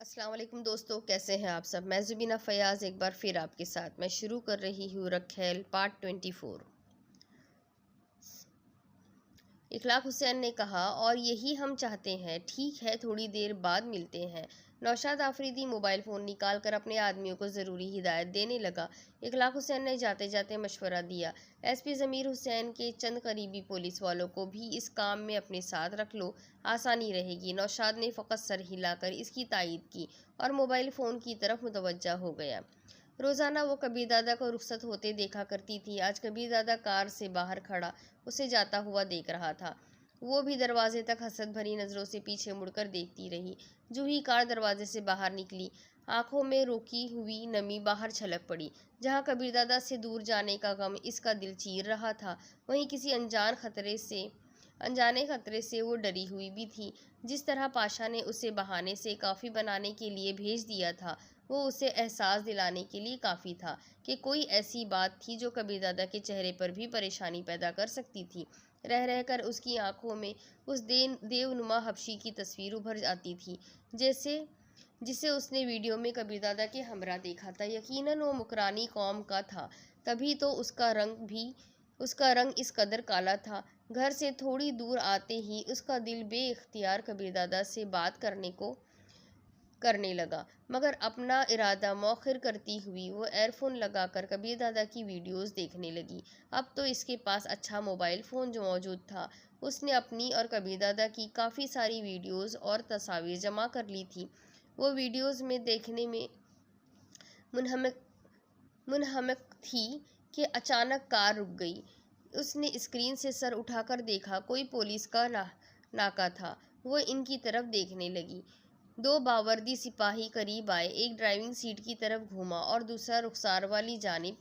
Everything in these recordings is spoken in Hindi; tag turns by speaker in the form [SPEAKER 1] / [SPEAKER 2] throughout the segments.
[SPEAKER 1] अस्सलाम वालेकुम दोस्तों, कैसे हैं आप सब। मैं ज़ुबीना फ़याज़ एक बार फिर आपके साथ मैं शुरू कर रही हूँ रखेल पार्ट 24। इखलाक हुसैन ने कहा, और यही हम चाहते हैं। ठीक है, थोड़ी देर बाद मिलते हैं। नौशाद आफरीदी मोबाइल फ़ोन निकाल कर अपने आदमियों को ज़रूरी हिदायत देने लगा। इखलाक हुसैन ने जाते जाते मशवरा दिया, एसपी ज़मीर हुसैन के चंद करीबी पुलिस वालों को भी इस काम में अपने साथ रख लो, आसानी रहेगी। नौशाद ने फ़कत सर हिलाकर इसकी तायीद की और मोबाइल फ़ोन की तरफ मुतवज्जा हो गया। रोज़ाना वो कबीर दादा को रुखसत होते देखा करती थी। आज कबीर दादा कार से बाहर खड़ा उसे जाता हुआ देख रहा था। वो भी दरवाजे तक हसरत भरी नज़रों से पीछे मुड़कर देखती रही। जो ही कार दरवाजे से बाहर निकली, आंखों में रोकी हुई नमी बाहर छलक पड़ी। जहाँ कबीर दादा से दूर जाने का गम इसका दिल चीर रहा था, वहीं किसी अनजाने खतरे से वो डरी हुई भी थी। जिस तरह पाशा ने उसे बहाने से काफ़ी बनाने के लिए भेज दिया था, वो उसे एहसास दिलाने के लिए काफ़ी था कि कोई ऐसी बात थी जो कबीर दादा के चेहरे पर भी परेशानी पैदा कर सकती थी। रह रहकर उसकी आंखों में उस देवनुमा हबशी की तस्वीर उभर आती थी, जैसे जिसे उसने वीडियो में कबीर दादा के हमरा देखा था। यकीनन वो मुकरानी कौम का था, तभी तो उसका रंग इस कदर काला था। घर से थोड़ी दूर आते ही उसका दिल बेइख्तियार कबीर दादा से बात करने लगा, मगर अपना इरादा मौखिर करती हुई वो एयरफोन लगाकर कबीर दादा की वीडियोस देखने लगी। अब तो इसके पास अच्छा मोबाइल फ़ोन जो मौजूद था, उसने अपनी और कबीर दादा की काफ़ी सारी वीडियोस और तस्वीर जमा कर ली थी। वो वीडियोस में देखने में मुनहमिक मुनहमिक थी कि अचानक कार रुक गई। उसने स्क्रीन से सर उठाकर देखा, कोई पुलिस का नाका था। वो इनकी तरफ देखने लगी। दो बावर्दी सिपाही करीब आए, एक ड्राइविंग सीट की तरफ घूमा और दूसरा रुखसार वाली जानिब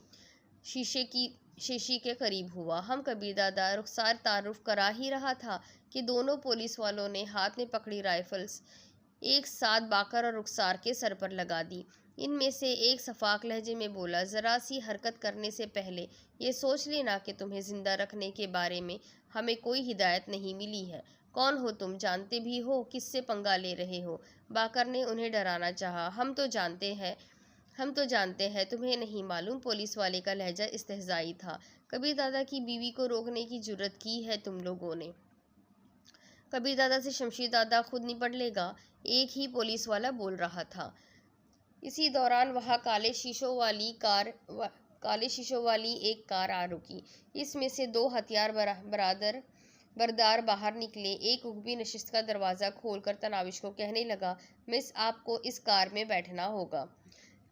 [SPEAKER 1] शीशी के करीब हुआ। हम कबीर दादा रुखसार तारुफ करा ही रहा था कि दोनों पुलिस वालों ने हाथ में पकड़ी राइफल्स एक साथ बाकर और रुखसार के सर पर लगा दी। इनमें से एक सफाक लहजे में बोला, ज़रा सी हरकत करने से पहले ये सोच लेना कि तुम्हें ज़िंदा रखने के बारे में हमें कोई हिदायत नहीं मिली है। कौन हो तुम? जानते भी हो किससे पंगा ले रहे हो? बाकर ने उन्हें डराना चाहा। हम तो जानते हैं, तुम्हें नहीं मालूम। पुलिस वाले का लहजा इस्तेहज़ाई था। कबीर दादा की बीवी को रोकने की जुर्रत की है तुम लोगों ने? कबीर दादा से शमशीर दादा खुद निपट लेगा, एक ही पुलिस वाला बोल रहा था। इसी दौरान वहां काले शीशों वाली एक कार आ रुकी। इसमें से दो हथियार बरदार बाहर निकले। एक उगबी नशिस्त का दरवाज़ा खोलकर तनाविश को कहने लगा, मिस, आपको इस कार में बैठना होगा।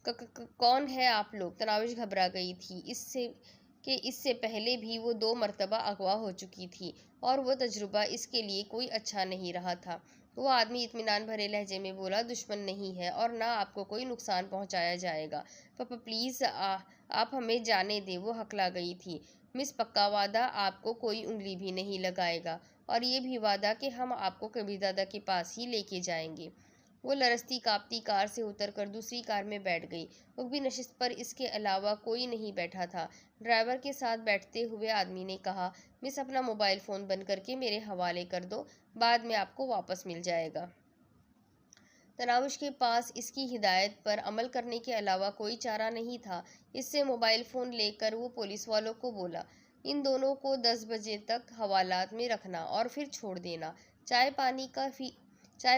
[SPEAKER 1] कौन है आप लोग? तनाविश घबरा गई थी। इससे पहले भी वो 2 मरतबा अगवा हो चुकी थी और वो तजुर्बा इसके लिए कोई अच्छा नहीं रहा था। वो आदमी इत्मीनान भरे लहजे में बोला, दुश्मन नहीं है और ना आपको कोई नुकसान पहुंचाया जाएगा। पापा प्लीज़ आप हमें जाने दें। वो हकला गई थी। मिस, पक्का वादा, आपको कोई उंगली भी नहीं लगाएगा, और ये भी वादा कि हम आपको कबीर दादा के पास ही लेके जाएंगे। वो लरजती कांपती कार से उतरकर दूसरी कार में बैठ गई। उगबी नशिस्त पर इसके अलावा कोई नहीं बैठा था। ड्राइवर के साथ बैठते हुए आदमी ने कहा, मिस, अपना मोबाइल फ़ोन बंद करके मेरे हवाले कर दो, बाद में आपको वापस मिल जाएगा। तनावुश के पास इसकी हिदायत पर अमल करने के अलावा कोई चारा नहीं था। इससे मोबाइल फ़ोन लेकर वो पुलिस वालों को बोला, इन दोनों को 10 बजे तक हवालात में रखना और फिर छोड़ देना। चाय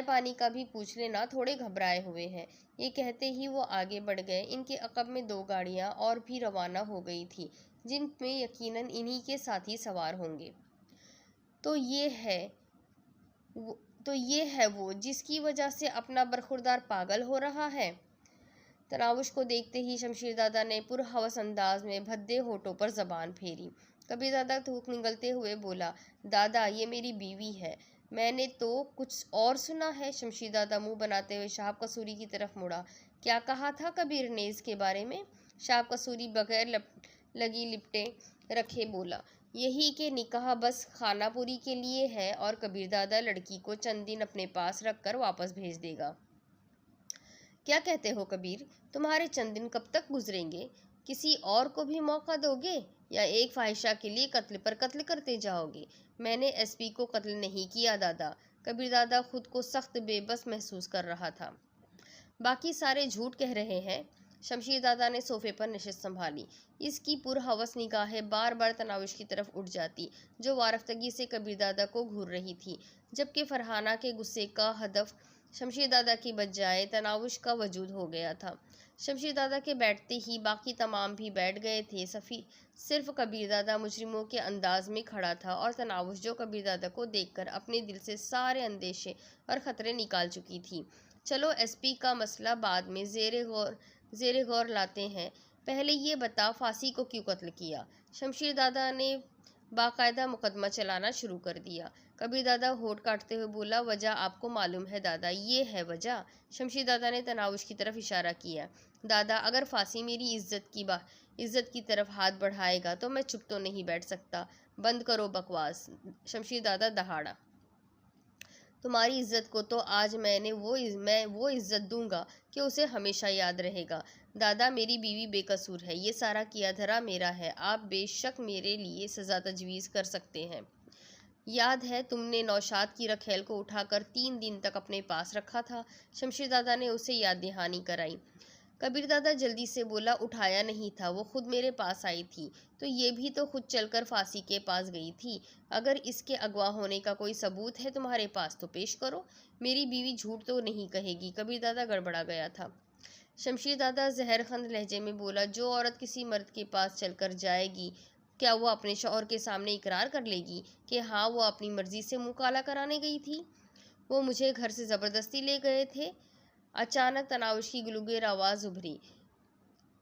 [SPEAKER 1] पानी का भी पूछ लेना, थोड़े घबराए हुए हैं। ये कहते ही वो आगे बढ़ गए। इनके अकब में 2 गाड़ियां और भी रवाना हो गई थी, जिनमें यकीनन इन्हीं के साथी सवार होंगे। तो ये है वो जिसकी वजह से अपना बरखुरदार पागल हो रहा है। तनावुश को देखते ही शमशीर दादा ने पुरहवस अंदाज में भद्दे होठों पर जबान फेरी। कबीर दादा थूक निगलते हुए बोला, दादा, ये मेरी बीवी है। मैंने तो कुछ और सुना है। शमशीर दादा मुंह बनाते हुए शाहब कसूरी की तरफ मुड़ा। क्या कहा था कबीर ने इसके बारे में? शाहब कसूरी बगैर लगी लिपटे रखे बोला, यही कि निकाह बस खानापुरी के लिए है और कबीर दादा लड़की को चंद दिन अपने पास रखकर वापस भेज देगा। क्या कहते हो कबीर? तुम्हारे चंद दिन कब तक गुजरेंगे? किसी और को भी मौका दोगे या एक फाहिशा के लिए कत्ल पर कत्ल करते जाओगे? मैंने एसपी को कत्ल नहीं किया दादा। कबीर दादा खुद को सख्त बेबस महसूस कर रहा था। बाकी सारे झूठ कह रहे हैं। शमशीरदादा ने सोफे पर नशिस्त संभाली। इसकी पुरहवस निगाहें बार बार तनाविश की तरफ उठ जाती, जो वारफ्तगी से कबीरदादा को घूर रही थी, जबकि फरहाना के गुस्से का हदफ शमशीरदादा की बजाय तनाविश का वजूद हो गया था। शमशीरदादा के बैठते ही बाकी तमाम भी बैठ गए थे। सिर्फ कबीरदादा मुजरिमों के अंदाज में खड़ा था, और तनावुश जो कबीरदादा को देखकर अपने दिल से सारे अंदेशे और ख़तरे निकाल चुकी थी। चलो एसपी का मसला बाद में ज़ेरे गौर लाते हैं। पहले ये बता, फांसी को क्यों कत्ल किया? शमशीरदादा ने बाकायदा मुकदमा चलाना शुरू कर दिया। कबीरदादा होठ काटते हुए बोला, वजह आपको मालूम है दादा, ये है वजह। शमशीरदादा ने तनावुश की तरफ इशारा किया। दादा, अगर फांसी मेरी इज्जत की तरफ हाथ बढ़ाएगा तो मैं चुप तो नहीं बैठ सकता। बंद करो बकवास। शमशीरदादा दहाड़ा। तुम्हारी इज्जत को तो आज मैं वो इज्जत दूंगा कि उसे हमेशा याद रहेगा। दादा, मेरी बीवी बेकसूर है, ये सारा किया धरा मेरा है। आप बेशक मेरे लिए सज़ा तजवीज़ कर सकते हैं। याद है तुमने नौशाद की रखेल को उठाकर 3 दिन तक अपने पास रखा था? शमशीरदादा ने उसे याद दहानी कराई। कबीरदादा जल्दी से बोला, उठाया नहीं था, वो खुद मेरे पास आई थी। तो ये भी तो खुद चलकर फांसी के पास गई थी। अगर इसके अगवा होने का कोई सबूत है तुम्हारे पास तो पेश करो। मेरी बीवी झूठ तो नहीं कहेगी। कबीरदादा गड़बड़ा गया था। शमशीरदादा जहरखंद लहजे में बोला, जो औरत किसी मर्द के पास चलकर जाएगी, क्या वो अपने शौहर के सामने इकरार कर लेगी कि हाँ, वो अपनी मर्जी से मुँह काला कराने गई थी? वो मुझे घर से ज़बरदस्ती ले गए थे। अचानक तनावुश की गुलगुर आवाज़ उभरी।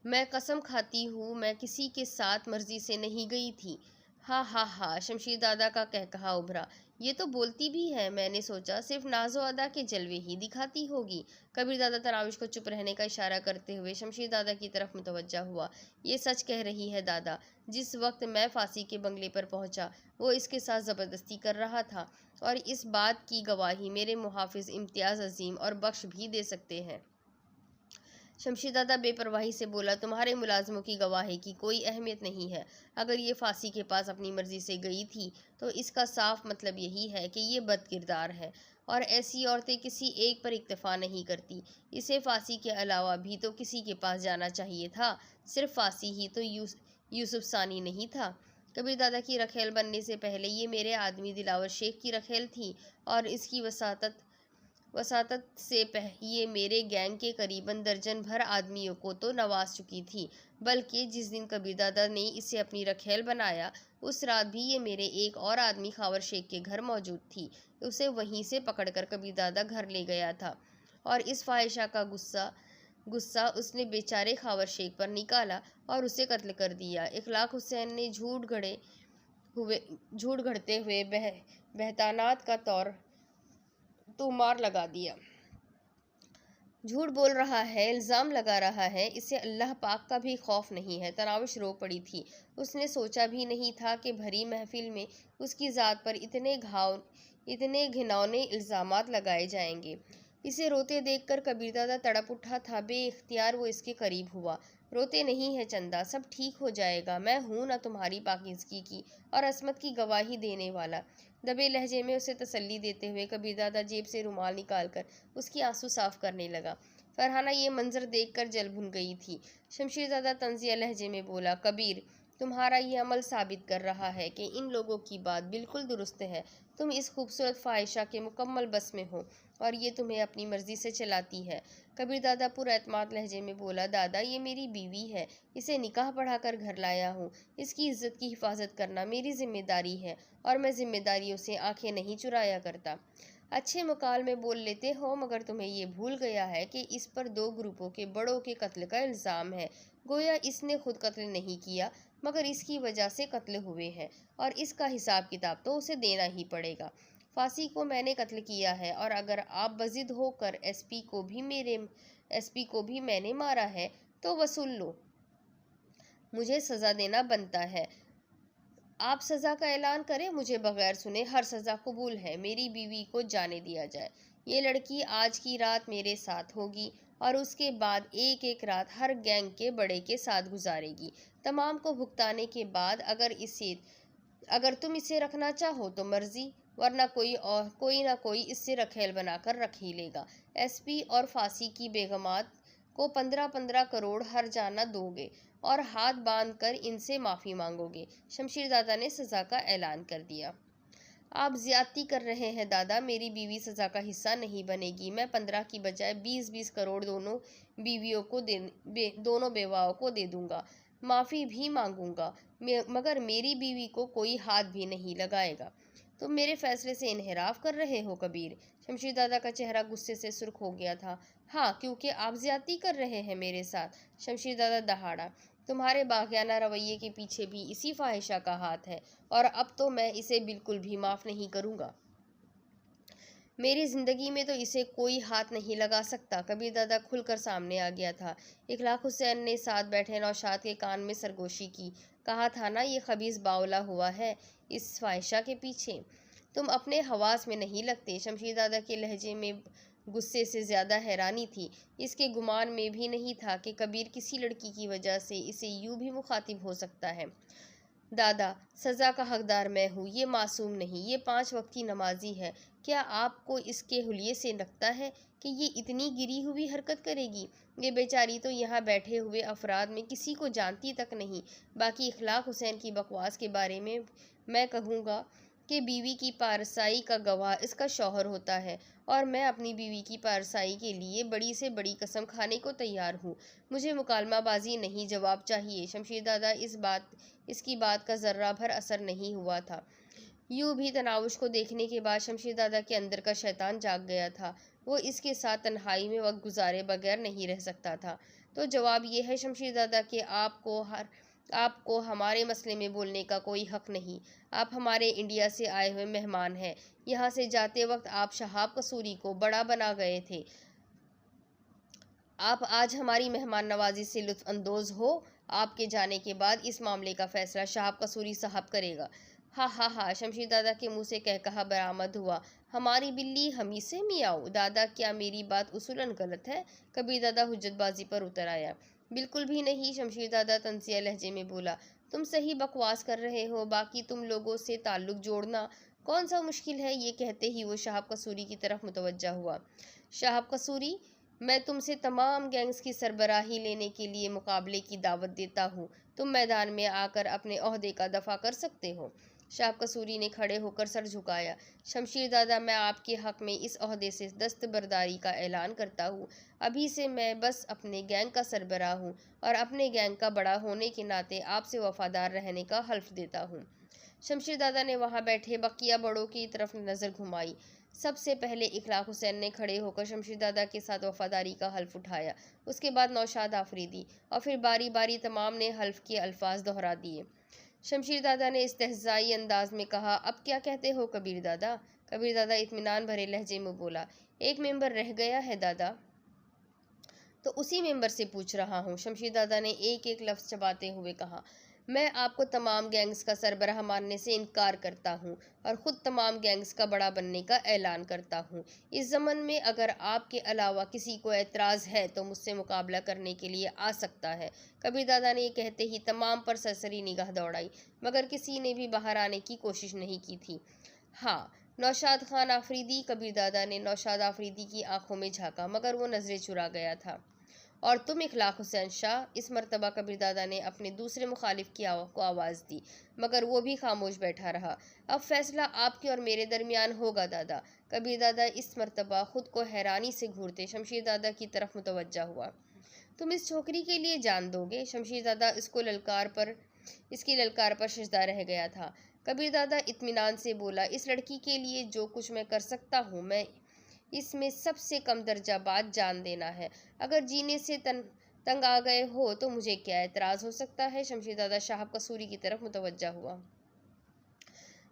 [SPEAKER 1] मैं कसम खाती हूँ, मैं किसी के साथ मर्जी से नहीं गई थी। हा हा हा, शमशीरदादा का कहकहा उभरा। ये तो बोलती भी है। मैंने सोचा सिर्फ नाजो अदा के जलवे ही दिखाती होगी। कबीरदादा तनाविश को चुप रहने का इशारा करते हुए शमशीरदादा की तरफ मुतवज्जा हुआ। ये सच कह रही है दादा। जिस वक्त मैं फांसी के बंगले पर पहुंचा, वो इसके साथ ज़बरदस्ती कर रहा था, और इस बात की गवाही मेरे मुहाफिज इम्तियाज़ अजीम और बख्श भी दे सकते हैं। शमशीरदादा बेपरवाही से बोला, तुम्हारे मुलाजमों की गवाही की कोई अहमियत नहीं है। अगर ये फांसी के पास अपनी मर्जी से गई थी तो इसका साफ मतलब यही है कि ये बदकिरदार है, और ऐसी औरतें किसी एक पर इक्तफा नहीं करती। इसे फांसी के अलावा भी तो किसी के पास जाना चाहिए था। सिर्फ फांसी ही तो यूसुफ सानी नहीं था। कबीरदादा की रखेल बनने से पहले ये मेरे आदमी दिलावर शेख की रखेल थी, और इसकी वसातत से ये मेरे गैंग के करीबन दर्जन भर आदमियों को तो नवाज चुकी थी। बल्कि जिस दिन कबीरदादा ने इसे अपनी रखेल बनाया, उस रात भी ये मेरे एक और आदमी खावर शेख के घर मौजूद थी। उसे वहीं से पकड़कर कबीरदादा घर ले गया था, और इस फाहिशा का गुस्सा उसने बेचारे खावर शेख पर निकाला और उसे कत्ल कर दिया। इखलाक हुसैन ने झूठ घड़ते हुए बहतानात का तूमार लगा दिया। झूठ बोल रहा है, इल्ज़ाम लगा रहा है, इसे अल्लाह पाक का भी खौफ नहीं है। तनाविश रो पड़ी थी। उसने सोचा भी नहीं था कि भरी महफिल में उसकी ज़ात पर इतने घिनौने इल्ज़ामात लगाए जाएंगे। इसे रोते देखकर कबीरदादा तड़प उठा था। बेइख्तियार वो इसके करीब हुआ। रोते नहीं है चंदा, सब ठीक हो जाएगा। मैं हूं ना तुम्हारी पाकीज़गी की और असमत की गवाही देने वाला। दबे लहजे में उसे तसल्ली देते हुए कबीरदादा जेब से रुमाल निकालकर उसकी आंसू साफ करने लगा। फरहाना ये मंजर देखकर जल भुन गई थी। शमशीरदादा तंजिया लहजे में बोला, कबीर, तुम्हारा ये अमल साबित कर रहा है कि इन लोगों की बात बिल्कुल दुरुस्त है। तुम इस खूबसूरत ख्वाहिशा के मुकम्मल बस में हो, और ये तुम्हें अपनी मर्जी से चलाती है। कबीरदादा पुरएतमाद लहजे में बोला, दादा, ये मेरी बीवी है। इसे निकाह पढ़ाकर घर लाया हूँ। इसकी इज्जत की हिफाजत करना मेरी जिम्मेदारी है, और मैं जिम्मेदारियों से आंखें नहीं चुराया करता। अच्छे मुकाल में बोल लेते हो, मगर तुम्हें ये भूल गया है कि इस पर 2 ग्रुपों के बड़ों के कत्ल का इल्ज़ाम है। गोया इसने खुद कत्ल नहीं किया, मगर इसकी वजह से कत्ल हुए हैं, और इसका हिसाब किताब तो उसे देना ही पड़ेगा। फांसी को मैंने कत्ल किया है, और अगर आप बजिद होकर एसपी को भी मैंने मारा है तो वसूल लो। मुझे सज़ा देना बनता है। आप सज़ा का ऐलान करें, मुझे बगैर सुने हर सज़ा कबूल है। मेरी बीवी को जाने दिया जाए। ये लड़की आज की रात मेरे साथ होगी, और उसके बाद एक एक रात हर गैंग के बड़े के साथ गुजारेगी। तमाम को भुगताने के बाद अगर तुम इसे रखना चाहो तो मर्जी, वरना कोई ना कोई इससे रखेल बनाकर रख ही लेगा। एसपी और फांसी की बेगमात को 15-15 करोड़ हर जाना दोगे और हाथ बांध कर इनसे माफी मांगोगे। शमशीरदादा ने सजा का ऐलान कर दिया। आप ज्यादती कर रहे हैं दादा, मेरी बीवी सजा का हिस्सा नहीं बनेगी। मैं 15 की बजाय 20-20 करोड़ दोनों बेवाओं को दे दूंगा। माफी भी मांगूंगा, मगर मेरी बीवी को कोई हाथ भी नहीं लगाएगा। तुम मेरे फैसले से इनहराफ कर रहे हो कबीर। शमशीरदादा का चेहरा गुस्से से सुर्ख हो गया था। हाँ, क्योंकि आप ज्यादती कर रहे हैं मेरे साथ। शमशीरदादा दहाड़ा। तुम्हारे बाग़ियाना रवैये के पीछे भी इसी फ़ाहिशा का हाथ है, और अब तो मैं इसे बिल्कुल भी माफ़ नहीं करूँगा। मेरी ज़िंदगी में तो इसे कोई हाथ नहीं लगा सकता। कबीर दादा खुलकर सामने आ गया था। इखलाक हुसैन ने साथ बैठे नौशाद के कान में सरगोशी की। कहा था ना, ये खबीस बावला हुआ है इस फ़ाहिशा के पीछे। तुम अपने हवास में नहीं लगते। शमशीर दादा के लहजे में गुस्से से ज़्यादा हैरानी थी। इसके गुमान में भी नहीं था कि कबीर किसी लड़की की वजह से इसे यूं भी मुखातिब हो सकता है। दादा, सज़ा का हकदार मैं हूँ, ये मासूम नहीं, ये 5 वक्त की नमाजी है। क्या आपको इसके हुलिये से लगता है कि ये इतनी गिरी हुई हरकत करेगी? ये बेचारी तो यहाँ बैठे हुए अफराद में किसी को जानती तक नहीं। बाकी इखलाक हुसैन की बकवास के बारे में मैं कहूँगा कि बीवी की पारसाई का गवाह इसका शौहर होता है, और मैं अपनी बीवी की पारसाई के लिए बड़ी से बड़ी कसम खाने को तैयार हूँ। मुझे मुकालमाबाजी नहीं, जवाब चाहिए। शमशीरदादा इसकी बात का ज़र्रा भर असर नहीं हुआ था। यूं भी तनावुश को देखने के बाद शमशीरदादा के अंदर का शैतान जाग गया था। वो इसके साथ तन्हाई में वक्त गुजारे बगैर नहीं रह सकता था। तो जवाब ये है शमशीरदादा कि आपको हमारे मसले में बोलने का कोई हक नहीं। आप हमारे इंडिया से आए हुए मेहमान हैं। यहाँ से जाते वक्त आप शहाब कसूरी को बड़ा बना गए थे। आप आज हमारी मेहमान नवाजी से लुत्फ़ अंदोज़ हो। आपके जाने के बाद इस मामले का फैसला शहाब कसूरी साहब करेगा। हा हा हा, शमशीर दादा के मुंह से कह कहा बरामद हुआ। हमारी बिल्ली हमी से मियाऊ। दादा, क्या मेरी बात उसूलन गलत है? कबीर दादा हुज्जतबाजी पर उतर आया। बिल्कुल भी नहीं, शमशीर दादा तंजिया लहजे में बोला। तुम सही बकवास कर रहे हो। बाकी तुम लोगों से ताल्लुक जोड़ना कौन सा मुश्किल है? ये कहते ही वो शहाब कसूरी की तरफ मुतवज्जा हुआ। शहाब कसूरी, मैं तुमसे तमाम गैंग्स की सरबराही लेने के लिए मुकाबले की दावत देता हूँ। तुम मैदान में आकर अपने ओहदे का दफा कर सकते हो। शाह कसूरी ने खड़े होकर सर झुकाया। शमशीर दादा, मैं आपके हक में इस ओहदे से दस्तबरदारी का ऐलान करता हूँ। अभी से मैं बस अपने गैंग का सरबराह हूँ, और अपने गैंग का बड़ा होने के नाते आपसे वफादार रहने का हल्फ देता हूँ। शमशीर दादा ने वहां बैठे बकिया बड़ों की तरफ नज़र घुमाई। सबसे पहले इखलाक हुसैन ने खड़े होकर शमशीर दादा के साथ वफादारी का हल्फ उठाया। उसके बाद नौशाद आफरीदी, और फिर बारी बारी तमाम ने हल्फ के अल्फाज दोहरा दिए। शमशीर दादा ने इस्तेहज़ाई अंदाज में कहा, अब क्या कहते हो कबीर दादा? कबीर दादा इत्मीनान भरे लहजे में बोला, एक मेंबर रह गया है दादा। तो उसी मेंबर से पूछ रहा हूँ। शमशीर दादा ने एक एक लफ्ज़ चबाते हुए कहा, मैं आपको तमाम गैंग्स का सरबराह मानने से इनकार करता हूँ, और ख़ुद तमाम गैंग्स का बड़ा बनने का ऐलान करता हूँ। इस ज़मन में अगर आपके अलावा किसी को एतराज़ है तो मुझसे मुकाबला करने के लिए आ सकता है। कबीर दादा ने ये कहते ही तमाम पर सरसरी निगाह दौड़ाई, मगर किसी ने भी बाहर आने की कोशिश नहीं की थी। हाँ, नौशाद खान आफरीदी। कबीर दादा ने नौशाद आफरीदी की आंखों में झांका, मगर वो नज़रें चुरा गया था। और तुम इखलाक हुसैन शाह? इस मर्तबा कबीर दादा ने अपने दूसरे मुखालिफ को आवाज़ दी, मगर वो भी खामोश बैठा रहा। अब फैसला आपके और मेरे दरमियान होगा दादा। कबीर दादा इस मर्तबा खुद को हैरानी से घूरते शमशीर दादा की तरफ मुतवज्जा हुआ। तुम इस छोकरी के लिए जान दोगे? शमशीर दादा इसकी ललकार पर सजदा रह गया था। कबीर दादा इत्मीनान से बोला, इस लड़की के लिए जो कुछ मैं कर सकता हूँ, मैं इसमें सबसे कम दर्जा बात जान देना है। अगर जीने से तंग आ गए हो तो मुझे क्या एतराज़ हो सकता है? शमशीर दादा शाहब कसूरी की तरफ मुतवज्जा हुआ।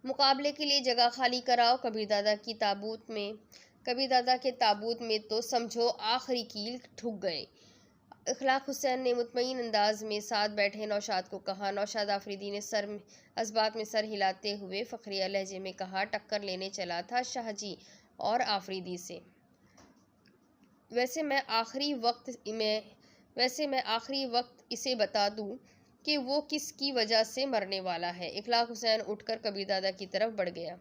[SPEAKER 1] मुकाबले के लिए जगह खाली कराओ। कबीर दादा के ताबूत में तो समझो आखिरी कील ठुक गए। इखलाक हुसैन ने मुतमईन अंदाज में साथ बैठे नौशाद को कहा। नौशाद आफरीदी ने असबात में सर हिलाते हुए फ़खरिया लहजे में कहा, टक्कर लेने चला था शाहजी और आफरीदी से। वैसे मैं आखिरी वक्त इसे बता दूं कि वो किस की वजह से मरने वाला है। इखलाक हुसैन उठकर कबीर दादा की तरफ बढ़ गया।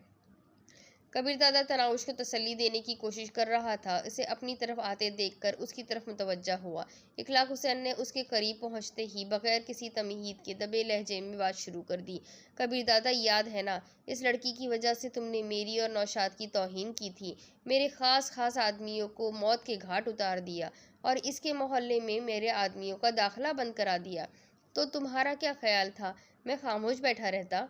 [SPEAKER 1] कबीर दादा तनाउश को तसल्ली देने की कोशिश कर रहा था। इसे अपनी तरफ आते देखकर उसकी तरफ मुतवज्जा हुआ। इखलाक हुसैन ने उसके करीब पहुंचते ही बगैर किसी तमहीद के दबे लहजे में बात शुरू कर दी। कबीर दादा, याद है ना, इस लड़की की वजह से तुमने मेरी और नौशाद की तौहीन की थी, मेरे खास आदमियों को मौत के घाट उतार दिया और इसके मोहल्ले में मेरे आदमियों का दाखिला बंद करा दिया। तो तुम्हारा क्या ख्याल था मैं खामोश बैठा रहता?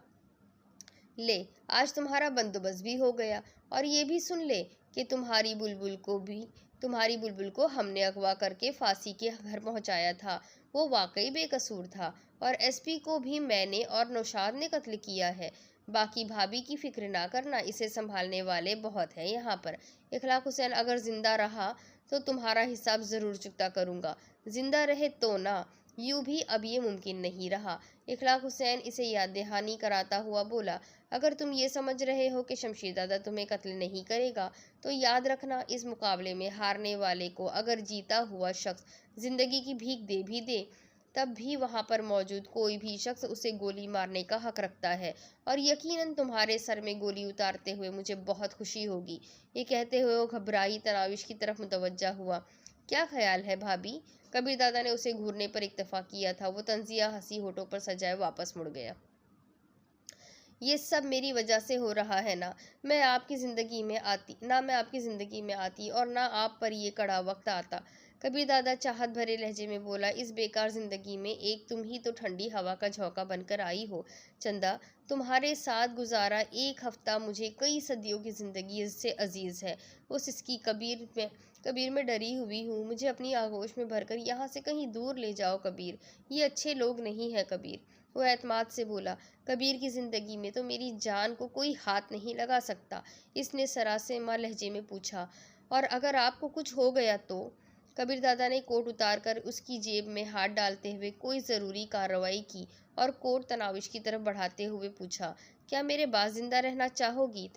[SPEAKER 1] ले, आज तुम्हारा बंदोबस्त भी हो गया। और ये भी सुन ले कि तुम्हारी बुलबुल को हमने अगवा करके फांसी के घर पहुंचाया था। वो वाकई बेकसूर था और एसपी को भी मैंने और नौशाद ने कत्ल किया है। बाकी भाभी की फिक्र ना करना, इसे संभालने वाले बहुत हैं यहाँ पर। इखलाक हुसैन, अगर जिंदा रहा तो तुम्हारा हिसाब ज़रूर चुकता करूँगा, जिंदा रहे तो ना। यूं भी अब ये मुमकिन नहीं रहा। इखलाक हुसैन इसे याद दहानी कराता हुआ बोला, अगर तुम ये समझ रहे हो कि शमशीर दादा तुम्हें कत्ल नहीं करेगा तो याद रखना, इस मुकाबले में हारने वाले को अगर जीता हुआ शख्स जिंदगी की भीख दे भी दे तब भी वहां पर मौजूद कोई भी शख्स उसे गोली मारने का हक रखता है। और यकीनन तुम्हारे सर में गोली उतारते हुए मुझे बहुत खुशी होगी। ये कहते हुए वो घबराई तनाविश की तरफ मुतवज्जा हुआ। क्या ख्याल है भाभी? कबीर दादा ने उसे घूरने पर इक्तफा किया था। वो तंजिया हंसी होठों पर सजाए वापस मुड़ गया। ये सब मेरी वजह से हो रहा है ना। मैं आपकी ज़िंदगी में आती और ना आप पर ये कड़ा वक्त आता। कबीर दादा चाहत भरे लहजे में बोला, इस बेकार ज़िंदगी में एक तुम ही तो ठंडी हवा का झोंका बनकर आई हो। चंदा, तुम्हारे साथ गुजारा एक हफ्ता मुझे कई सदियों की ज़िंदगी से अजीज़ है। वो सिसकी, कबीर में डरी हुई हूँ, मुझे अपनी आगोश में भरकर यहाँ से कहीं दूर ले जाओ कबीर, ये अच्छे लोग नहीं है कबीर। वो एतमाद से बोला, कबीर की ज़िंदगी में तो मेरी जान को कोई हाथ नहीं लगा सकता। इसने सरासमा लहजे में पूछा, और अगर आपको कुछ हो गया तो? कबीर दादा ने कोट उतार कर उसकी जेब में हाथ डालते हुए कोई ज़रूरी कार्रवाई की और कोट तनाविश की तरफ बढ़ाते हुए पूछा, क्या मेरे बाद जिंदा रहना चाहोगी?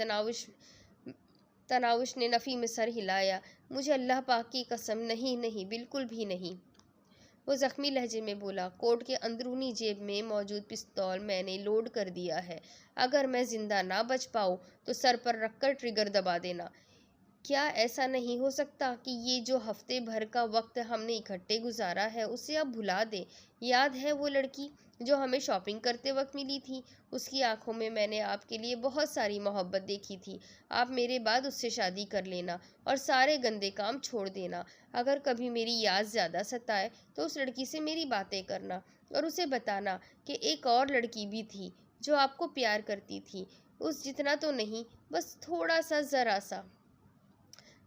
[SPEAKER 1] तनाविश ने नफ़ी में सर हिलाया। मुझे अल्लाह पाक की कसम, नहीं नहीं, बिल्कुल भी नहीं। वो ज़ख्मी लहजे में बोला, कोट के अंदरूनी जेब में मौजूद पिस्तौल मैंने लोड कर दिया है। अगर मैं जिंदा ना बच पाऊँ तो सर पर रखकर ट्रिगर दबा देना। क्या ऐसा नहीं हो सकता कि ये जो हफ्ते भर का वक्त हमने इकट्ठे गुजारा है उसे अब भुला दें? याद है वो लड़की जो हमें शॉपिंग करते वक्त मिली थी? उसकी आंखों में मैंने आपके लिए बहुत सारी मोहब्बत देखी थी। आप मेरे बाद उससे शादी कर लेना और सारे गंदे काम छोड़ देना। अगर कभी मेरी याद ज़्यादा सताए तो उस लड़की से मेरी बातें करना और उसे बताना कि एक और लड़की भी थी जो आपको प्यार करती थी। उस जितना तो नहीं, बस थोड़ा सा, ज़रा सा।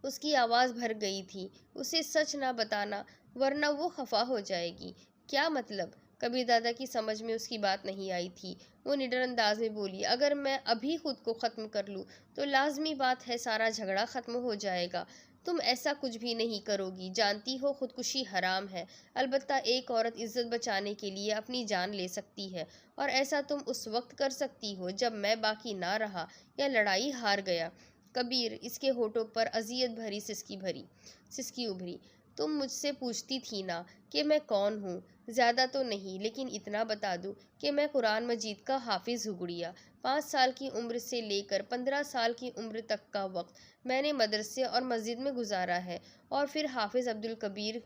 [SPEAKER 1] उसकी आवाज़ भर गई थी। उसे सच ना बताना वरना वो खफा हो जाएगी। क्या मतलब? कबीर दादा की समझ में उसकी बात नहीं आई थी। वो निडर अंदाज में बोली, अगर मैं अभी खुद को ख़त्म कर लूँ तो लाजमी बात है सारा झगड़ा ख़त्म हो जाएगा। तुम ऐसा कुछ भी नहीं करोगी, जानती हो खुदकुशी हराम है। अलबत्ता एक औरत इज्जत बचाने के लिए अपनी जान ले सकती है और ऐसा तुम उस वक्त कर सकती हो जब मैं बाकी ना रहा या लड़ाई हार गया। कबीर, इसके होठों पर अजियत भरी सिसकी उभरी। तुम मुझसे पूछती थी ना कि मैं कौन हूँ। ज़्यादा तो नहीं, लेकिन इतना बता दूँ कि मैं कुरान मजीद का हाफिज़ हूँ गुड़िया। 5 साल की उम्र से लेकर 15 साल की उम्र तक का वक्त मैंने मदरसे और मस्जिद में गुजारा है। और फिर हाफिज़ अब्दुल कबीर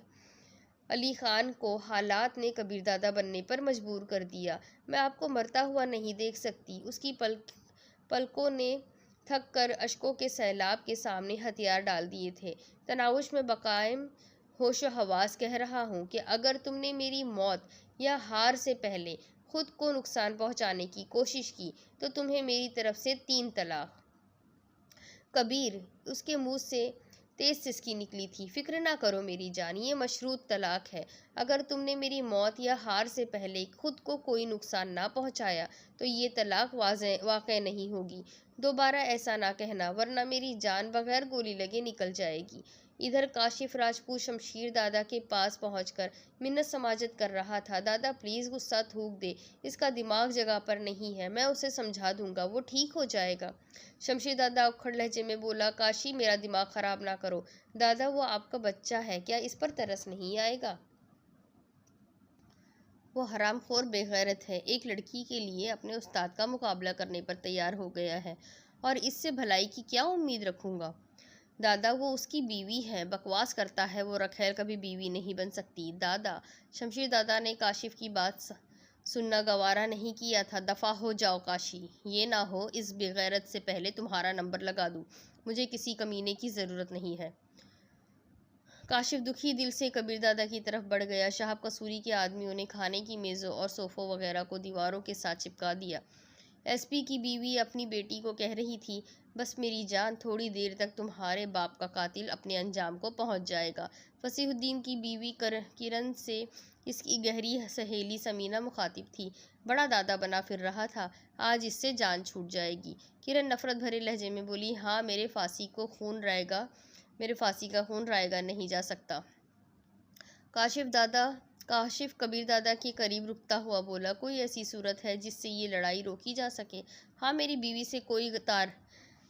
[SPEAKER 1] अली ख़ान को हालात ने कबीरदादा बनने पर मजबूर कर दिया। मैं आपको मरता हुआ नहीं देख सकती। उसकी पलकों ने थक कर अश्कों के सैलाब के सामने हथियार डाल दिए थे। तनावुश में बकायम होशो हवास कह रहा हूँ कि अगर तुमने मेरी मौत या हार से पहले खुद को नुकसान पहुँचाने की कोशिश की तो तुम्हें मेरी तरफ से 3 तलाक। कबीर, उसके मुंह से तेज सिसकी निकली थी। फिक्र ना करो मेरी जान, ये मशरूत तलाक है। अगर तुमने मेरी मौत या हार से पहले खुद को कोई नुकसान ना पहुंचाया तो ये तलाक वाक़ई नहीं होगी। दोबारा ऐसा ना कहना वरना मेरी जान बगैर गोली लगे निकल जाएगी। इधर काशिफ राजपूत शमशीर दादा के पास पहुंचकर मिन्नत समाजत कर रहा था। दादा प्लीज़ गुस्सा थूक दे, इसका दिमाग जगह पर नहीं है, मैं उसे समझा दूंगा, वो ठीक हो जाएगा। शमशीर दादा उखड़ लहजे में बोला, काशी मेरा दिमाग ख़राब ना करो। दादा वो आपका बच्चा है, क्या इस पर तरस नहीं आएगा? वो हरामखोर बेगैरत है, एक लड़की के लिए अपने उस्ताद का मुकाबला करने पर तैयार हो गया है और इससे भलाई की क्या उम्मीद रखूंगा? दादा, वो उसकी बीवी है, बकवास करता है वो। रखैल कभी बीवी नहीं बन सकती। दादा, शमशीर दादा ने काशिफ की बात सुनना गवारा नहीं किया था। दफा हो जाओ काशी, ये ना हो इस बेगैरत से पहले तुम्हारा नंबर लगा दूं। मुझे किसी कमीने की जरूरत नहीं है। काशिफ दुखी दिल से कबीर दादा की तरफ बढ़ गया। साहब कसूरी के आदमियों ने खाने की मेज़ों और सोफ़ों वगैरह को दीवारों के साथ चिपका दिया। एसपी की बीवी अपनी बेटी को कह रही थी, बस मेरी जान, थोड़ी देर तक तुम्हारे बाप का कातिल अपने अंजाम को पहुंच जाएगा। फसीहुद्दीन की बीवी किरण से इसकी गहरी सहेली समीना मुखातिब थी। बड़ा दादा बना फिर रहा था, आज इससे जान छूट जाएगी। किरण नफरत भरे लहजे में बोली, हाँ, मेरे फांसी का खून रायगा नहीं जा सकता। काशिफ कबीर दादा के करीब रुकता हुआ बोला, कोई ऐसी सूरत है जिससे ये लड़ाई रोकी जा सके? हाँ, मेरी बीवी से कोई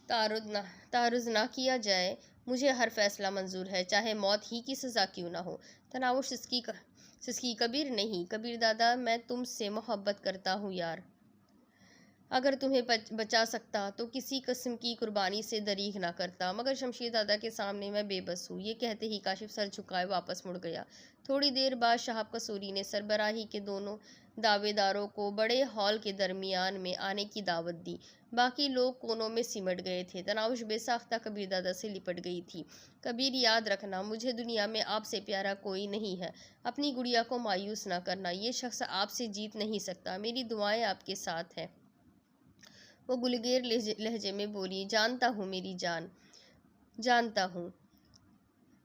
[SPEAKER 1] तारुज ना किया जाए। मुझे हर फैसला मंजूर है, चाहे मौत ही की सज़ा क्यों ना हो। तनावुश सिसकी, कबीर नहीं, कबीर दादा, मैं तुमसे मोहब्बत करता हूँ यार। अगर तुम्हें बचा सकता तो किसी किस्म की कुर्बानी से दरीग ना करता, मगर शमशीर दादा के सामने मैं बेबस हूँ। ये कहते ही काशिफ सर झुकाए वापस मुड़ गया। थोड़ी देर बाद साहब कसूरी ने सरबराही के दोनों दावेदारों को बड़े हॉल के दरमियान में आने की दावत दी। बाकी लोग कोनों में सिमट गए थे। तनाउश बेसाख्ता कबीर दादा से लिपट गई थी। कबीर, याद रखना, मुझे दुनिया में आपसे प्यारा कोई नहीं है। अपनी गुड़िया को मायूस ना करना। ये शख्स आपसे जीत नहीं सकता। मेरी दुआएं आपके साथ हैं। वो गुलगेर लहजे में बोली, जानता हूँ मेरी जान, जानता हूँ।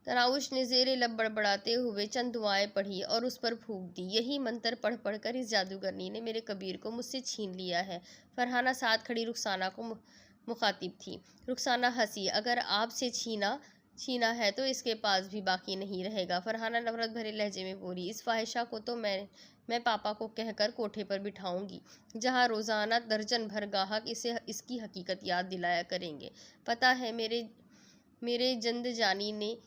[SPEAKER 1] तनाउश ने ज़ेरे लब बड़बड़ाते हुए चंद दुआएं पढ़ी और उस पर फूंक दी। यही मंत्र पढ़ पढ़ कर इस जादूगरनी ने मेरे कबीर को मुझसे छीन लिया है। फरहाना साथ खड़ी रुखसाना को मुखातिब थी। रुखसाना हंसी, अगर आपसे छीना है तो इसके पास भी बाकी नहीं रहेगा। फरहाना नफरत भरे लहजे में बोली, इस फाहिशा को तो मैं पापा को कहकर कोठे पर बिठाऊंगी, जहाँ रोज़ाना दर्जन भर गाहक इसे इसकी हकीकत याद दिलाया करेंगे। पता है मेरे जंद जानी ने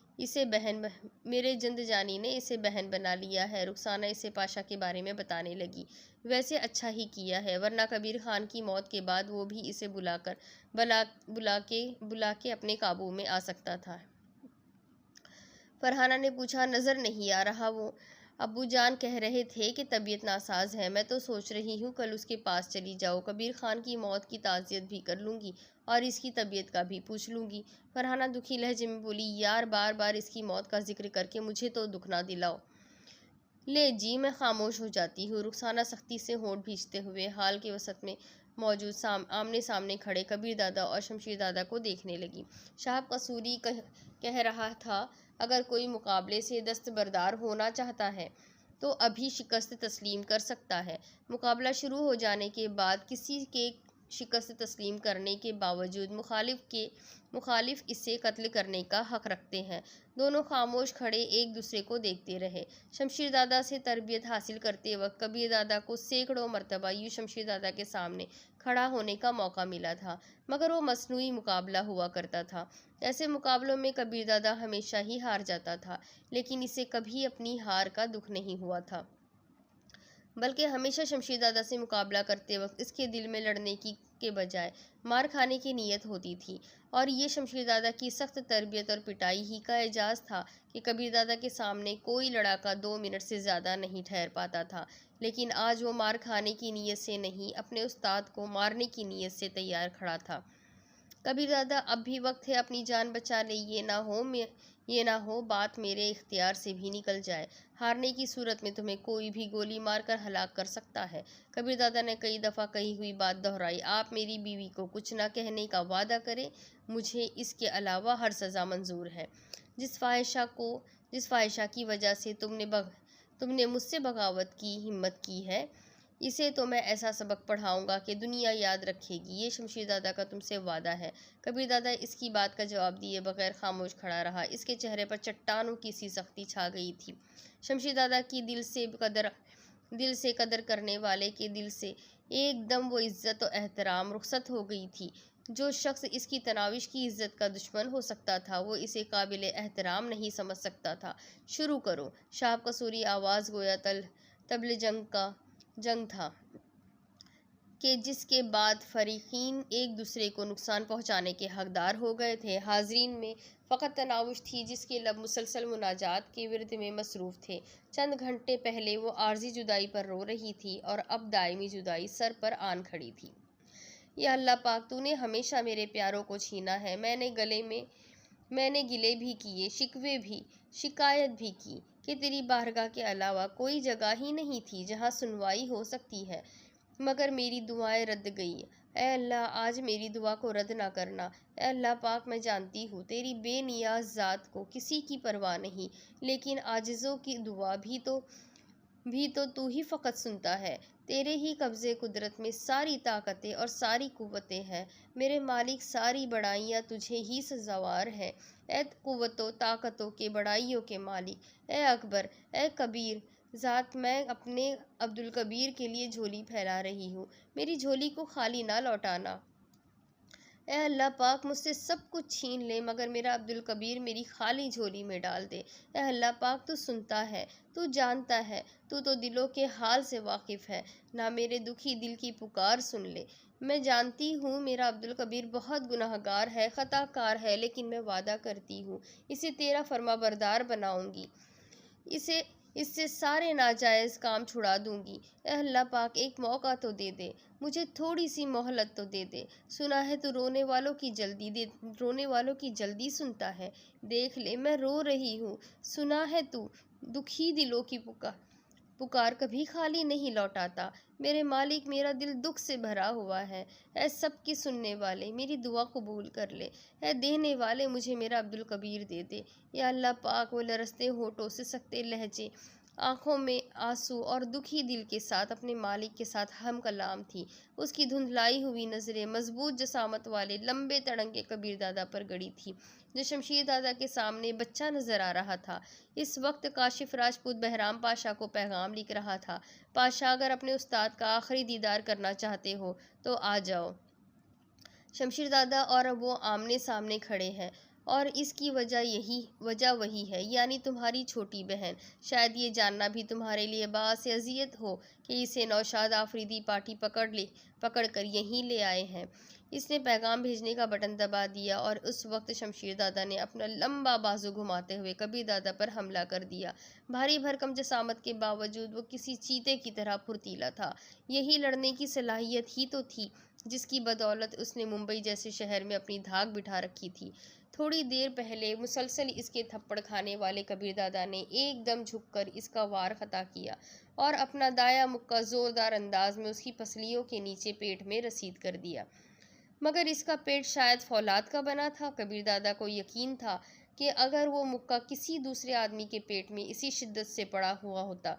[SPEAKER 1] इसे बहन बना लिया है। रुखसाना इसे पाशा के बारे में बताने लगी। वैसे अच्छा ही किया है, वरना कबीर खान की मौत के बाद वो भी इसे बुला के अपने काबू में आ सकता था। फरहाना ने पूछा, नज़र नहीं आ रहा वो? अब्बू जान कह रहे थे कि तबीयत नासाज है। मैं तो सोच रही हूँ कल उसके पास चली जाओ। कबीर खान की मौत की ताज़ियत भी कर लूँगी और इसकी तबीयत का भी पूछ लूँगी। फरहाना दुखी लहजे में बोली, यार, बार बार इसकी मौत का जिक्र करके मुझे तो दुख ना दिलाओ। ले जी, मैं खामोश हो जाती हूँ। रुखसाना सख्ती से होंठ भींचते हुए हाल के वसत में मौजूद आमने सामने खड़े कबीर दादा और शमशीर दादा को देखने लगी। साहब कसूरी कह रहा था, अगर कोई मुकाबले से दस्तबरदार होना चाहता है तो अभी शिकस्त तस्लीम कर सकता है। मुकाबला शुरू हो जाने के बाद किसी के शिकस्त तस्लीम करने के बावजूद मुखालिफ इसे कत्ल करने का हक रखते हैं। दोनों खामोश खड़े एक दूसरे को देखते रहे। शमशीर दादा से तरबियत हासिल करते वक्त कबीर दादा को सैकड़ों मरतबा यूँ शमशीर दादा के सामने खड़ा होने का मौका मिला था, मगर वो मसनूई मुकाबला हुआ करता था। ऐसे मुकाबलों में कबीर दादा हमेशा ही हार जाता था, लेकिन इसे कभी अपनी हार का दुख नहीं हुआ था। बल्कि हमेशा शमशीर दादा से मुकाबला करते वक्त इसके दिल में लड़ने के बजाय मार खाने की नीयत होती थी। और ये शमशीर दादा की सख्त तरबियत और पिटाई ही का एजाज़ था कि कबीर दादा के सामने कोई लड़ाका 2 मिनट से ज़्यादा नहीं ठहर पाता था। लेकिन आज वो मार खाने की नीयत से नहीं, अपने उस्ताद को मारने की नीयत से तैयार खड़ा था। कबीर दादा, अब भी वक्त है, अपनी जान बचा ले। ये ना हो बात मेरे इख्तियार से भी निकल जाए। हारने की सूरत में तुम्हें कोई भी गोली मारकर हलाक कर सकता है। कबीर दादा ने कई दफ़ा कही हुई बात दोहराई, आप मेरी बीवी को कुछ ना कहने का वादा करें, मुझे इसके अलावा हर सज़ा मंजूर है। जिस ख्वाहिशा की वजह से तुमने मुझसे बगावत की हिम्मत की है, इसे तो मैं ऐसा सबक पढ़ाऊंगा कि दुनिया याद रखेगी। ये शमशीर दादा का तुमसे वादा है। कबीर दादा इसकी बात का जवाब दिए बगैर खामोश खड़ा रहा। इसके चेहरे पर चट्टानों की सी सख्ती छा गई थी। शमशीर दादा की दिल से कदर करने वाले के दिल से एकदम वो इज्जत और एहतराम रुखसत हो गई थी। जो शख्स इसकी तनाविश की इज्जत का दुश्मन हो सकता था, वो इसे काबिल एहतराम नहीं समझ सकता था। शुरू करो। शाहब कसूरी आवाज़ गोया तबले जंग था। कि जिसके बाद फरीकीन एक दूसरे को नुकसान पहुंचाने के हकदार हो गए थे। हाजरीन में फ़कत तनावुश थी, जिसके लब मुसलसल मुनाजात के विरद में मसरूफ़ थे। चंद घंटे पहले वो आर्जी जुदाई पर रो रही थी और अब दायमी जुदाई सर पर आन खड़ी थी। या अल्लाह पाक, तूने हमेशा मेरे प्यारों को छीना है। मैंने गिले भी किए, शिकवे भी, शिकायत भी की कि तेरी बारगाह के अलावा कोई जगह ही नहीं थी जहाँ सुनवाई हो सकती है, मगर मेरी दुआएं रद्द गई। ऐ अल्लाह, आज मेरी दुआ को रद्द ना करना। ऐ अल्लाह पाक, मैं जानती हूँ तेरी बेनियाज ज़ात को किसी की परवाह नहीं, लेकिन आजिज़ों की दुआ भी तो तू ही फ़कत सुनता है। तेरे ही कब्ज़े कुदरत में सारी ताकतें और सारी कुव्वतें हैं। मेरे मालिक, सारी बड़ाइयाँ तुझे ही सज़ावार है। ए कुव्वतों ताकतों के बड़ाइयों के मालिक, ए अकबर, ए कबीर ज़ात, मैं अपने अब्दुल कबीर के लिए झोली फैला रही हूँ। मेरी झोली को खाली ना लौटाना। ए अल्लाह पाक, मुझसे सब कुछ छीन ले, मगर मेरा अब्दुल कबीर मेरी खाली झोली में डाल दे। ए अल्लाह पाक, तू सुनता है, तू जानता है, तू तो दिलों के हाल से वाकिफ़ है। ना मेरे दुखी दिल की पुकार सुन ले। मैं जानती हूँ मेरा अब्दुल कबीर बहुत गुनाहगार है, ख़ताकार है, लेकिन मैं वादा करती हूँ इसे तेरा फरमाबरदार बनाऊँगी। इससे सारे नाजायज़ काम छुड़ा दूंगी। ए अल्लाह पाक, एक मौका तो दे दे, मुझे थोड़ी सी मोहलत तो दे दे। सुना है तू रोने वालों की जल्दी सुनता है। देख ले, मैं रो रही हूँ। सुना है तू दुखी दिलों की पुकार कभी खाली नहीं लौटाता। मेरे मालिक, मेरा दिल दुख से भरा हुआ है। ऐ सब की सुनने वाले, मेरी दुआ कबूल कर ले। ऐ देने वाले, मुझे मेरा अब्दुल कबीर दे दे। या अल्लाह पाक, वो लरसते होठों से सकते लहजे, आंखों में आंसू और दुखी दिल के साथ अपने मालिक के साथ हम कलाम थी। उसकी धुंधलाई हुई नज़रें मजबूत जसामत वाले लंबे तड़ंगे कबीर दादा पर गड़ी थी, जो शमशीर दादा के सामने बच्चा नजर आ रहा था। इस वक्त काशिफ राजपूत बहराम पाशा को पैगाम लिख रहा था। पाशा, अगर अपने उस्ताद का आखिरी दीदार करना चाहते हो तो आ जाओ। शमशीर दादा और वो आमने सामने खड़े हैं, और इसकी वजह वही है, यानी तुम्हारी छोटी बहन। शायद ये जानना भी तुम्हारे लिए बाअस अज़ियत हो कि इसे नौशाद आफरीदी पार्टी पकड़ कर यहीं ले आए हैं। इसने पैगाम भेजने का बटन दबा दिया और उस वक्त शमशीर दादा ने अपना लंबा बाजू घुमाते हुए कबीर दादा पर हमला कर दिया। भारी भरकम जसामत के बावजूद वो किसी चीते की तरह फुर्तीला था। यही लड़ने की सलाहियत ही तो थी जिसकी बदौलत उसने मुंबई जैसे शहर में अपनी धाक बिठा रखी थी। थोड़ी देर पहले मुसलसल इसके थप्पड़ खाने वाले कबीर दादा ने एकदम झुककर इसका वार खता किया और अपना दाया मुक्का जोरदार अंदाज में उसकी पसलियों के नीचे पेट में रसीद कर दिया। मगर इसका पेट शायद फौलाद का बना था। कबीर दादा को यकीन था कि अगर वो मुक्का किसी दूसरे आदमी के पेट में इसी शिद्दत से पड़ा हुआ होता,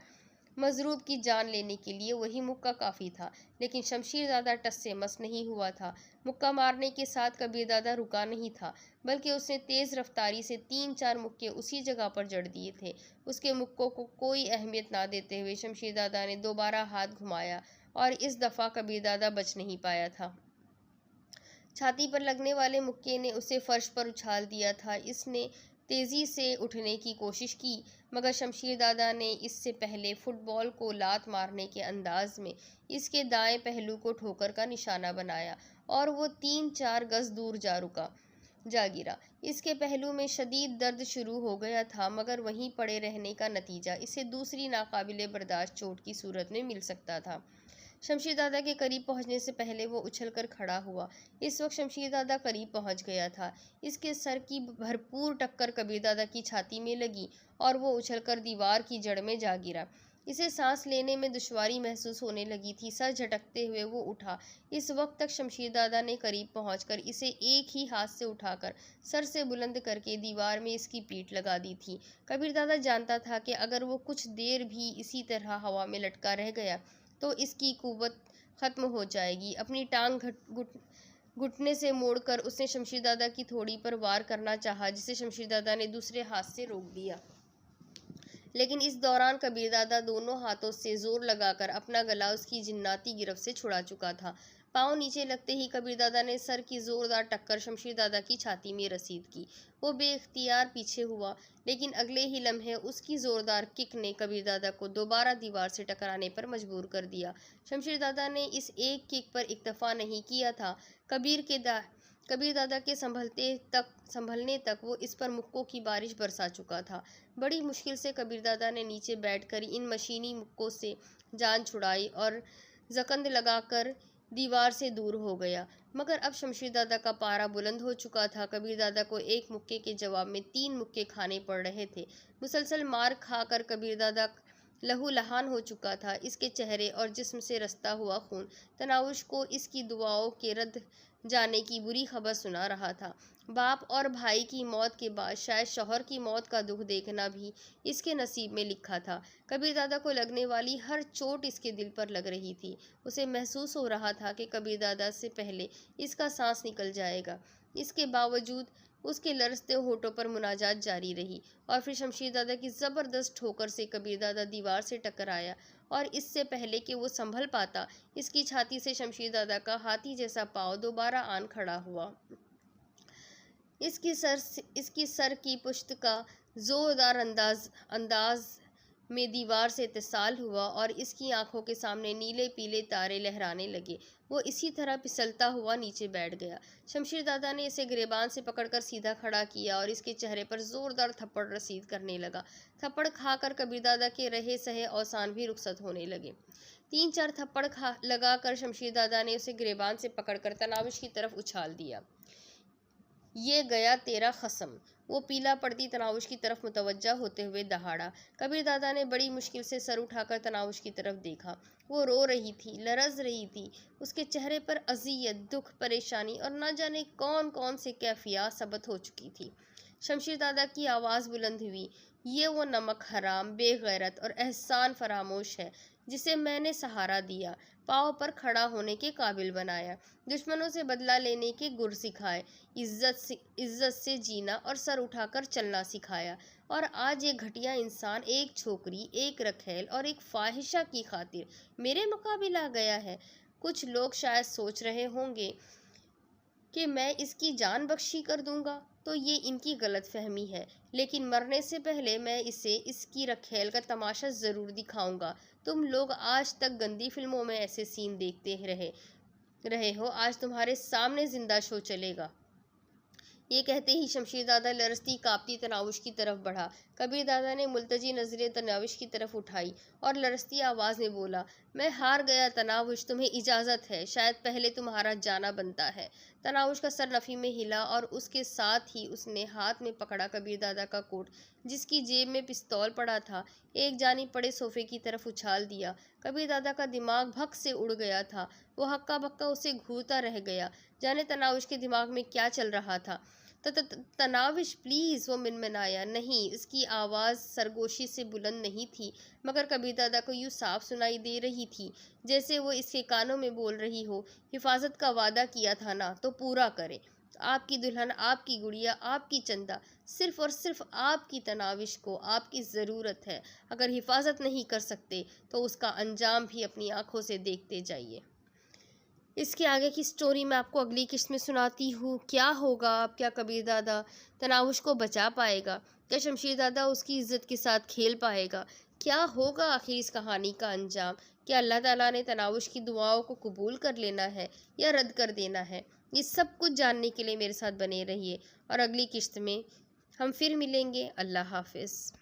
[SPEAKER 1] मजरूब की जान लेने के लिए वही मुक्का काफ़ी था। लेकिन शमशीर दादा टस से मस नहीं हुआ था। मुक्का मारने के साथ कबीर दादा रुका नहीं था, बल्कि उसने तेज़ रफ्तारी से 3-4 मुक्के उसी जगह पर जड़ दिए थे। उसके मुक्कों को कोई अहमियत ना देते हुए शमशीर दादा ने दोबारा हाथ घुमाया और इस दफ़ा कबीर दादा बच नहीं पाया था। छाती पर लगने वाले मुक्के ने उसे फर्श पर उछाल दिया था। इसने तेज़ी से उठने की कोशिश की, मगर शमशीर दादा ने इससे पहले फुटबॉल को लात मारने के अंदाज में इसके दाएं पहलू को ठोकर का निशाना बनाया और वो 3-4 गज दूर जा गिरा। इसके पहलू में शदीद दर्द शुरू हो गया था, मगर वहीं पड़े रहने का नतीजा इसे दूसरी नाकाबिले बर्दाश्त चोट की सूरत में मिल सकता था। शमशीर दादा के करीब पहुंचने से पहले वो उछलकर खड़ा हुआ। इस वक्त शमशीर दादा करीब पहुंच गया था। इसके सर की भरपूर टक्कर कबीर दादा की छाती में लगी और वो उछलकर दीवार की जड़ में जा गिरा। इसे सांस लेने में दुश्वारी महसूस होने लगी थी। सर झटकते हुए वो उठा। इस वक्त तक शमशीर दादा ने करीब पहुंचकर इसे एक ही हाथ से उठाकर सर से बुलंद करके दीवार में इसकी पीठ लगा दी थी। कबीर दादा जानता था कि अगर वो कुछ देर भी इसी तरह हवा में लटका रह गया तो इसकी कुव्वत ख़त्म हो जाएगी। अपनी टांग घुटने से मोड़कर उसने शमशीर दादा की थोड़ी पर वार करना चाहा, जिसे शमशीर दादा ने दूसरे हाथ से रोक दिया। लेकिन इस दौरान कबीर दादा दोनों हाथों से जोर लगाकर अपना गला उसकी जिन्नाती गिरफ्त से छुड़ा चुका था। पाँव नीचे लगते ही कबीर दादा ने सर की जोरदार टक्कर शमशीर दादा की छाती में रसीद की। वो बेख्तियार पीछे हुआ, लेकिन अगले ही लम्हे उसकी जोरदार किक ने कबीर दादा को दोबारा दीवार से टकराने पर मजबूर कर दिया। शमशीर दादा ने इस एक किक पर इक्तफा नहीं किया था। कबीर दादा के संभलने तक वो इस पर मुक्कों की बारिश बरसा चुका था। बड़ी मुश्किल से कबीर दादा ने नीचे बैठकर इन मशीनी मुक्कों से जान छुड़ाई और जकंद लगाकर दीवार से दूर हो गया। मगर अब शमशीर दादा का पारा बुलंद हो चुका था। कबीर दादा को एक मुक्के के जवाब में 3 मुक्के खाने पड़ रहे थे। मुसलसल मार खाकर कबीर दादा लहूलुहान हो चुका था। इसके चेहरे और जिस्म से रसता हुआ खून तनाउश को इसकी दुआओं के रद्द जाने की बुरी खबर सुना रहा था। बाप और भाई की मौत के बाद शायद शौहर की मौत का दुख देखना भी इसके नसीब में लिखा था। कबीर दादा को लगने वाली हर चोट इसके दिल पर लग रही थी। उसे महसूस हो रहा था कि कबीर दादा से पहले इसका सांस निकल जाएगा। इसके बावजूद उसके लरजते होठों पर मुनाजात जारी रही और फिर शमशीर दादा की ज़बरदस्त ठोकर से कबीर दादा दीवार से टकराया और इससे पहले कि वो संभल पाता, इसकी छाती से शमशीर दादा का हाथी जैसा पाँव दोबारा आन खड़ा हुआ। इसकी सर की पुश्त का जोरदार अंदाज में दीवार से इत्तिसाल हुआ और इसकी आंखों के सामने नीले पीले तारे लहराने लगे। वो इसी तरह फिसलता हुआ नीचे बैठ गया। शमशीर दादा ने इसे गिरेबान से पकड़कर सीधा खड़ा किया और इसके चेहरे पर जोरदार थप्पड़ रसीद करने लगा। थप्पड़ खाकर कबीर दादा के रहे सहे औसान भी रुखसत होने लगे। 3-4 थप्पड़ लगाकर शमशीर दादा ने उसे गिरेबान से पकड़कर तनाविश की तरफ उछाल दिया। ये गया तेरा खसम, वो पीला पड़ती तनाउश की तरफ मुतवज्जा होते हुए दहाड़ा। कबीर दादा ने बड़ी मुश्किल से सर उठाकर तनाउश की तरफ देखा। वो रो रही थी, लरज रही थी। उसके चेहरे पर अजियत, दुख, परेशानी और न जाने कौन कौन से कैफियत सबत हो चुकी थी। शमशीर दादा की आवाज़ बुलंद हुई, ये वो नमक हराम, बेगैरत और एहसान फरामोश है जिसे मैंने सहारा दिया, पाँव पर खड़ा होने के काबिल बनाया, दुश्मनों से बदला लेने के गुर सिखाए, इज्जत से जीना और सर उठाकर चलना सिखाया। और आज ये घटिया इंसान एक छोकरी, एक रखेल और एक फाहिशा की खातिर मेरे मुकाबिल आ गया है। कुछ लोग शायद सोच रहे होंगे कि मैं इसकी जान बख्शी कर दूंगा, तो ये इनकी गलतफहमी है, लेकिन मरने से पहले मैं इसे इसकी रखेल का तमाशा ज़रूर दिखाऊंगा। तुम लोग आज तक गंदी फिल्मों में ऐसे सीन देखते रहे हो, आज तुम्हारे सामने जिंदा शो चलेगा। ये कहते ही शमशीर दादा लरजती कांपती तनाउश की तरफ बढ़ा। कबीर दादा ने मुल्तजी नजरें तनाउश की तरफ उठाई और लरजती आवाज़ में बोला, मैं हार गया तनाउश, तुम्हें इजाज़त है, शायद पहले तुम्हारा जाना बनता है। तनाउश का सर नफ़ी में हिला और उसके साथ ही उसने हाथ में पकड़ा कबीर दादा का कोट, जिसकी जेब में पिस्तौल पड़ा था, एक जानिब पड़े सोफे की तरफ उछाल दिया। कबीर दादा का दिमाग भक से उड़ गया था। वो हक्का बक्का उसे घूरता रह गया, जाने तनाउश के दिमाग में क्या चल रहा था। तनाविश प्लीज़, वो मिनमिनाया। नहीं, इसकी आवाज़ सरगोशी से बुलंद नहीं थी, मगर कबीर दादा को यूँ साफ सुनाई दे रही थी जैसे वो इसके कानों में बोल रही हो, हिफाजत का वादा किया था ना, तो पूरा करे। आपकी दुल्हन, आपकी गुड़िया, आपकी चंदा, सिर्फ और सिर्फ आपकी तनाविश को आपकी ज़रूरत है। अगर हिफाजत नहीं कर सकते तो उसका अंजाम भी अपनी आँखों से देखते जाइए। इसके आगे की स्टोरी मैं आपको अगली किस्त में सुनाती हूँ। क्या होगा, अब क्या कबीर दादा तनाउश को बचा पाएगा? क्या शमशीर दादा उसकी इज्जत के साथ खेल पाएगा? क्या होगा आखिर इस कहानी का अंजाम? क्या अल्लाह ताला ने तनाउश की दुआओं को कबूल कर लेना है या रद्द कर देना है? ये सब कुछ जानने के लिए मेरे साथ बने रहिए और अगली किस्त में हम फिर मिलेंगे। अल्लाह हाफिज़।